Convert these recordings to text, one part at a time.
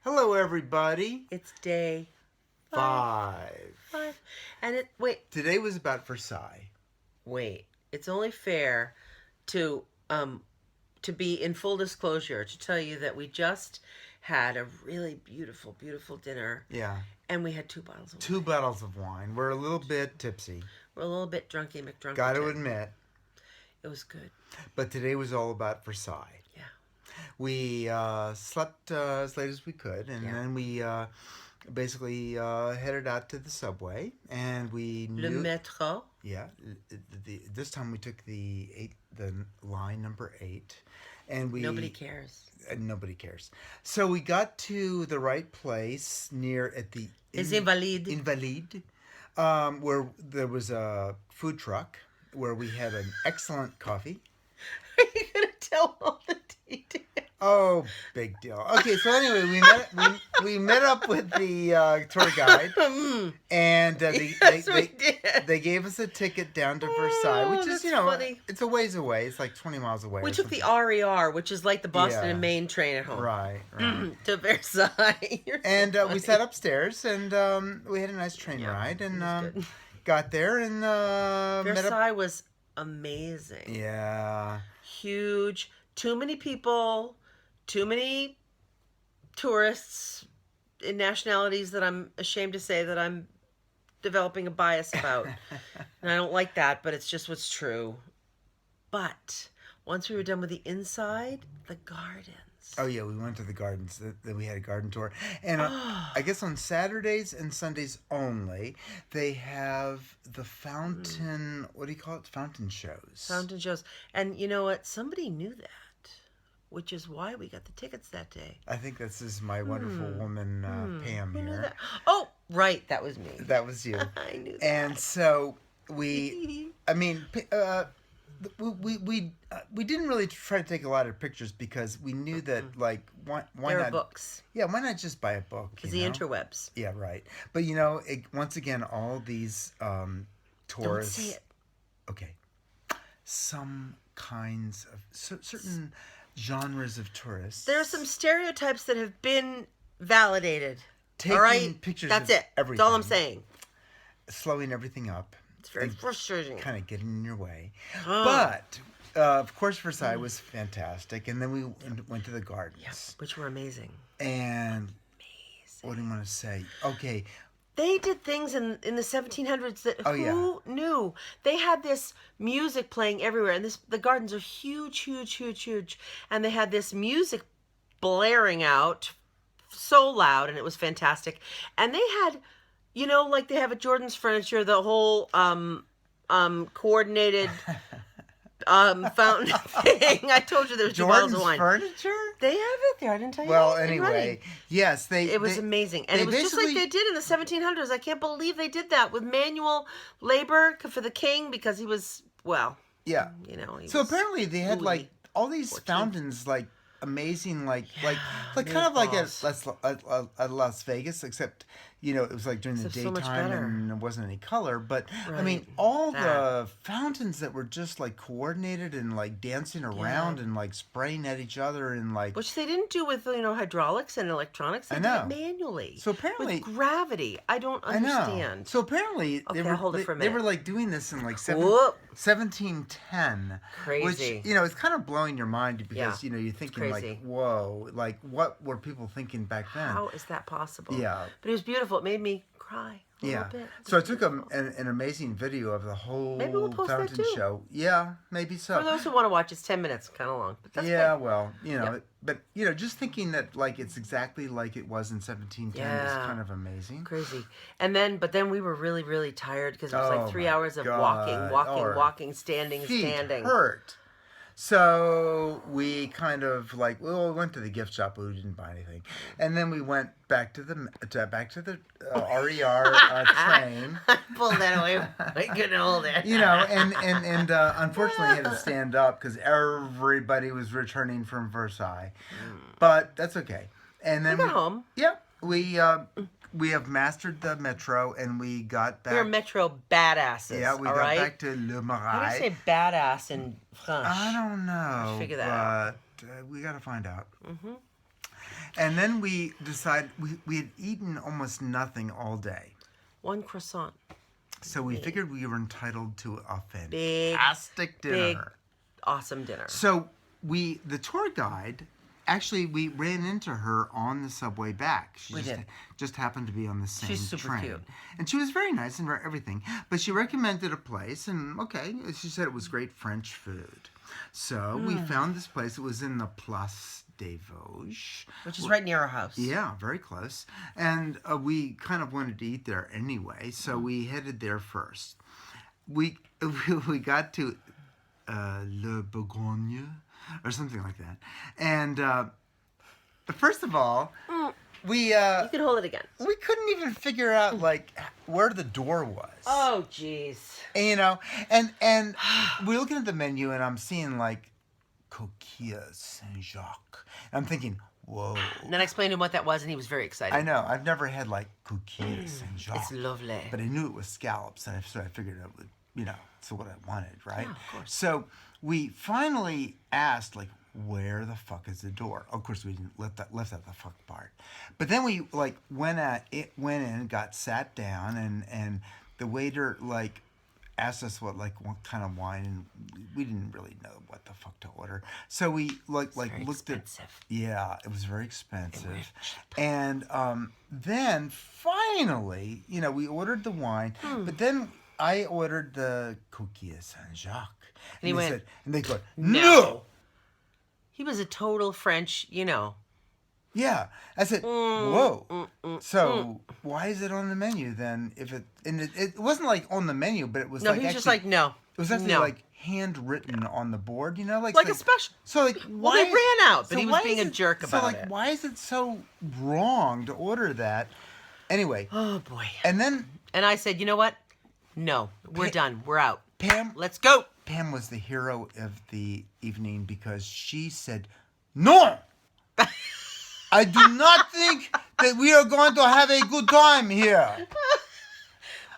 Hello, everybody. It's day Five. five. And Today was about Versailles. wait. It's only fair to be in full disclosure to tell you that we just had a really beautiful, beautiful dinner Yeah. and we had 2 bottles of Two wine. bottles of wine. We're a little bit tipsy. We're a little bit drunky McDrunky. Got to admit. It was good. But today was all about Versailles. Yeah. We slept as late as we could, and then we basically headed out to the subway, and we Le knew. métro. Yeah. This time we took the line number 8, and we Nobody cares. Nobody cares. So we got to the right place near at the It's Invalides. Invalide, where there was a food truck where we had an excellent coffee. Are you going to tell all the details? Oh, big deal. Okay, so anyway, we met up with the tour guide, and Yes, we did. they gave us a ticket down to Versailles, which is that's funny. it's a ways away. It's like 20 miles away. We or took the something. RER, which is like the Boston Yeah. and Maine train at home. Right. To Versailles. You're so And we funny. sat upstairs, and we had a nice train Yeah, ride, and it was good. got there and met up. Versailles was amazing. Yeah. Huge. Too many people. Too many tourists in nationalities that I'm ashamed to say that I'm developing a bias about. And I don't like that, but it's just what's true. But once we were done with the inside, the gardens. Oh yeah, we went to the gardens. That we had a garden tour, and I guess on Saturdays and Sundays only, they have the fountain. What do you call it? Fountain shows. Fountain shows. And you know what? Somebody knew that, which is why we got the tickets that day. I think this is my wonderful woman Pam Who knew here. that? Oh, right. That was me. That was you. I knew that. And so we, I mean, we didn't really try to take a lot of pictures because we knew that like why There are not books. Yeah, why not just buy a book? It's the interwebs. Yeah, right. But once again, all these tourists. Don't say it. Okay, some kinds of certain genres of tourists. There are some stereotypes that have been validated. Taking all right? pictures That's of it. everything. That's all I'm saying. Slowing everything up. It's very frustrating. Kind of getting in your way. Oh. But of course, Versailles was fantastic, and then we went to the gardens. Yes, which were amazing. And what do you want to say? Okay, They did things in the 1700s that who knew? They had this music playing everywhere, and the gardens are huge, huge, huge, huge, and they had this music blaring out so loud, and it was fantastic. And they had, like they have at Jordan's Furniture, the whole coordinated fountain thing. I told you there was 2 bottles Jordan's of wine. Furniture. They have it there. I didn't tell you. Well, that. In Reading. anyway, yes, It was amazing. And they it was just like basically- they did in the 1700s. I can't believe they did that with manual labor for the king because he was, well, Yeah. he So was apparently they had Louis like all these 14. fountains, like amazing, like kind amazing of like balls. at Las Vegas, except it was like during the Except so much daytime better. and there wasn't any color. But I Right. mean, all That. the fountains that were just like coordinated and like dancing around and like spraying at each other and like. Which they didn't do with, hydraulics and electronics. They I did know. it manually. So apparently- With gravity. I don't I know. understand. So apparently Okay, I'll hold it for a they were minute. like doing this in like Whoop. 1710. Crazy. Which, it's kind of blowing your mind because, Yeah, you're thinking like, crazy. whoa, like what were people thinking back then? How is that possible? Yeah. But it was beautiful. It made me cry a Yeah. little bit. So I took an amazing video of the whole Maybe we'll post that fountain too. show. Yeah, maybe so. For those who want to watch, it's 10 minutes, kind of long. But that's Yeah, okay. well, but just thinking that like it's exactly like it was in 1710 is Yeah. kind of amazing. Crazy. But then we were really, really tired because it was Oh like 3 my hours of God. walking, standing, Feet standing. hurt. So we kind of like we went to the gift shop, but we didn't buy anything, and then we went back to the RER train. I pulled that away. I couldn't hold it. And unfortunately, I had to stand up because everybody was returning from Versailles, but that's okay. And then We got home. Yeah, we have mastered the metro, and we got back. We're metro badasses. Yeah, we all got right? back to Le How do you Marais. say badass in French? I don't know. Let's figure that out. But we got to find out. And then we decided we had eaten almost nothing all day. One croissant. So we figured we were entitled to a Big, fantastic dinner. big, awesome dinner. So the tour guide, actually, we ran into her on the subway back. She just happened to be on the same She's super train. cute. And she was very nice and everything. But she recommended a place, and okay, she said it was great French food. So we found this place. It was in the Place des Vosges. Which is right near our house. Yeah, very close. And we kind of wanted to eat there anyway, so we headed there first. We got to Le Bourgogne, or something like that. And first of all, we You can hold it again. we couldn't even figure out like where the door was. Oh, jeez. And, you know, and we're looking at the menu, and I'm seeing like Coquilles Saint-Jacques. And I'm thinking, whoa. And then I explained to him what that was, and he was very excited. I know. I've never had like Coquilles Saint-Jacques. It's lovely. But I knew it was scallops, and so I figured it would, you know, it's what I wanted, right? Yeah, of course. So we finally asked, like, where the fuck is the door? Of course, we didn't left out the fuck part. But then we like went in, got sat down, and the waiter like asked us what kind of wine, and we didn't really know what the fuck to order. So we like very looked expensive. Yeah, it was very expensive. And then finally, you know, we ordered the wine, but then I ordered the Coquilles Saint-Jacques. And he went, and they go, No. no. He was a total French, you know. Yeah, I said, whoa. So why is it on the menu then? If it wasn't like on the menu, but it was No, like he was actually, just like, no. It was actually no. like handwritten on the board, you know, like a special. So like, Well, why? they ran out, but so he was why being is a it- jerk So about like, it. why is it so wrong to order that? Anyway, Oh, boy. and then And I said, you know what? No, we're done. We're out. Pam Let's go. Pam was the hero of the evening because she said, "No, I do not think that we are going to have a good time here.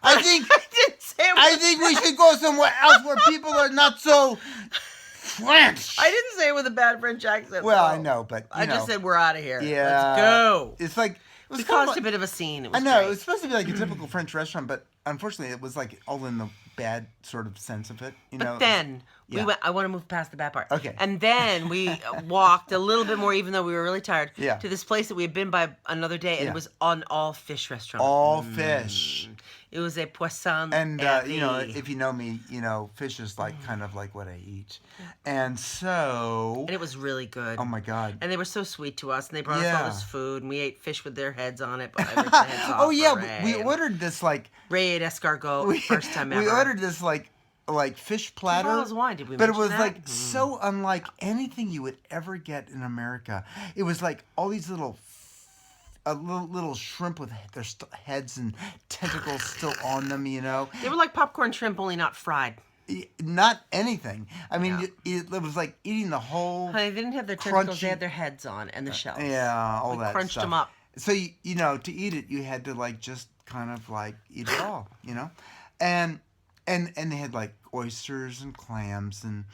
I think I didn't say it I with, think we should go somewhere else where people are not so French." I didn't say it with a bad French accent. Well, though. I know, but I just said we're out of here. yeah, Let's go. It's like it was We kind of caused a like- bit of a scene. It I was know great. it was supposed to be like a typical French restaurant, but unfortunately, it was like all in the bad sort of sense of it. You know. But then Yeah. we went. I want to move past the bad part. Okay. And then we walked a little bit more, even though we were really tired. Yeah. To this place that we had been by another day, and Yeah. it was an all fish restaurant. all fish. It was a poisson. And you know, herri. if you know me, you know, fish is like kind of like what I eat, and so And it was really good. oh my god, And they were so sweet to us, and they brought us all Yeah. this food, and we ate fish with their heads on it. But I ripped the heads off. oh yeah, for we Ray. ordered this like Ray ate escargot first time ever. we ordered this like fish platter. bottles of wine. Did we But it mention was that? like so unlike anything you would ever get in America. It was like all these little shrimp with their heads and tentacles still on them, you know. They were like popcorn shrimp, only not fried. Not anything. I mean, Yeah. it was like eating the whole. Honey, they didn't have their tentacles; they Crunchy. had their heads on and the shells. Yeah, all we that crunched stuff. them up. So you know, to eat it, you had to like just kind of like eat it all, you know, and they had like oysters and clams and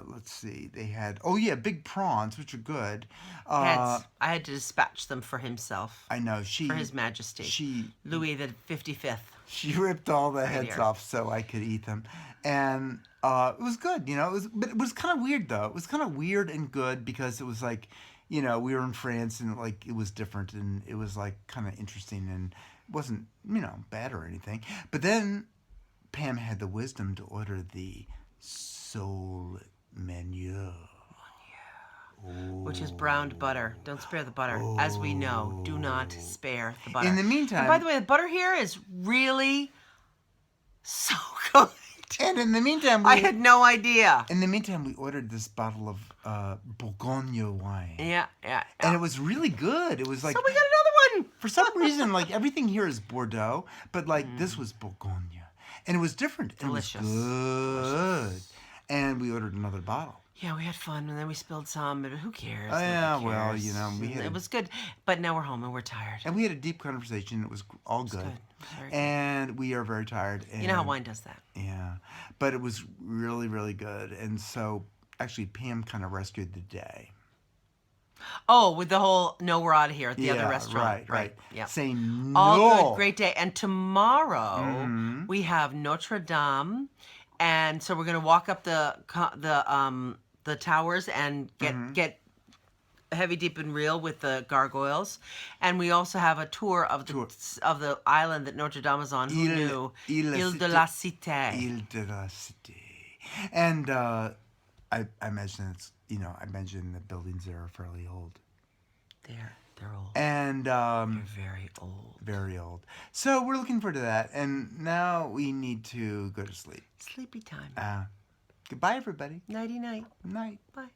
let's see, they had big prawns, which are good. Heads. I had to dispatch them for himself, I know for His Majesty, she Louis the 55th. she ripped all the heads here. off so I could eat them, and it was good, you know. But it was kind of weird though. It was kind of weird and good because it was like, you know, we were in France and like it was different and it was like kind of interesting and it wasn't, you know, bad or anything. But then Pam had the wisdom to order the Soul Menu. Which is browned butter. Don't spare the butter. As we know, do not spare the butter. In the meantime, And by the way, the butter here is really so good. and in the meantime, I had no idea. we ordered this bottle of Bourgogne wine. Yeah. And it was really good. It was like So we got another one. for some reason, like everything here is Bordeaux, but like this was Bourgogne, and it was different. Delicious. It was good. Delicious. And we ordered another bottle. Yeah, we had fun, and then we spilled some, but who cares? Oh, yeah, Nobody well, cares. you know, we had It was good, but now we're home and we're tired. And we had a deep conversation. It was all good. good. It was very good. And we are very tired. And, You know how wine does that. Yeah, but it was really, really good. And so, actually, Pam kind of rescued the day. Oh, with the whole no, we're out of here at the other Yeah, restaurant. right. Yeah. Saying All good, no. great day. And tomorrow Mm-hmm. we have Notre Dame, and so we're gonna walk up the towers and Mm-hmm. get heavy, deep, and real with the gargoyles, and we also have a tour Tour. of the island that Notre Dame is on. Who knew? Ile de la Cité. Ile de la Cité. And I imagine I imagine the buildings there are fairly old. They're old. And They're very old. very old. So we're looking forward to that. And now we need to go to sleep. Sleepy time. Goodbye, everybody. Nighty night. Night. Bye.